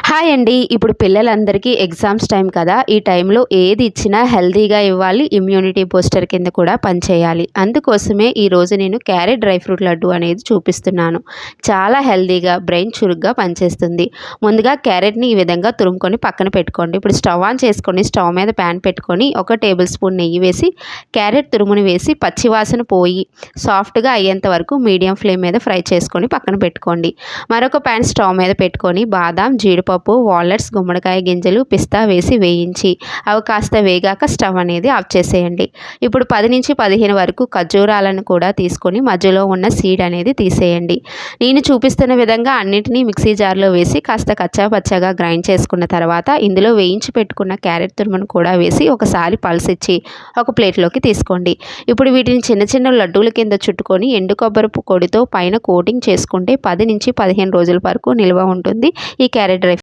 Hi అండి. ఇప్పుడు పిల్లలందరికీ ఎగ్జామ్స్ టైం కదా! ఈ టైంలో ఏది ఇచ్చినా హెల్తీగా ఇవ్వాలి. ఇమ్యూనిటీ బూస్టర్ కింద కూడా పనిచేయాలి. అందుకోసమే ఈరోజు నేను క్యారెట్ డ్రై ఫ్రూట్ లడ్డు అనేది చూపిస్తున్నాను. చాలా హెల్తీగా, బ్రెయిన్ చురుగ్గా పనిచేస్తుంది. ముందుగా క్యారెట్‌ని ఈ విధంగా తురుముకొని పక్కన పెట్టుకోండి. ఇప్పుడు స్టవ్ ఆన్ చేసుకొని స్టవ్ మీద ప్యాన్ పెట్టుకొని 1 టేబుల్ స్పూన్ నెయ్యి వేసి క్యారెట్ తురుముని వేసి పచ్చివాసన పోయి సాఫ్ట్‌గా అయ్యేంత వరకు మీడియం ఫ్లేమ్ మీద ఫ్రై చేసుకొని పక్కన పెట్టుకోండి. మరొక ప్యాన్ స్టవ్ మీద పెట్టుకొని బాదాం, జీడిపప్పు, వాల్నట్స్, గుమ్మడికాయ గింజలు, పిస్తా వేసి వేయించి అవి కాస్త వేగాక స్టవ్ అనేది ఆఫ్ చేసేయండి. ఇప్పుడు 10-15 వరకు ఖర్జూరాలను కూడా తీసుకొని మధ్యలో ఉన్న సీడ్ అనేది తీసేయండి. నేను చూపిస్తున్న విధంగా అన్నిటినీ మిక్సీ జార్లో వేసి కాస్త కచ్చాపచ్చాగా గ్రైండ్ చేసుకున్న తర్వాత ఇందులో వేయించి పెట్టుకున్న క్యారెట్ తురుమును కూడా వేసి ఒకసారి పల్సిచ్చి ఒక ప్లేట్లోకి తీసుకోండి. ఇప్పుడు వీటిని చిన్న చిన్న లడ్డూల కింద చుట్టుకొని ఎండు కొబ్బరి పొడితో పైన కోటింగ్ చేసుకుంటే 10-15 రోజుల వరకు నిల్వ ఉంటుంది ఈ క్యారెట్ డ్రై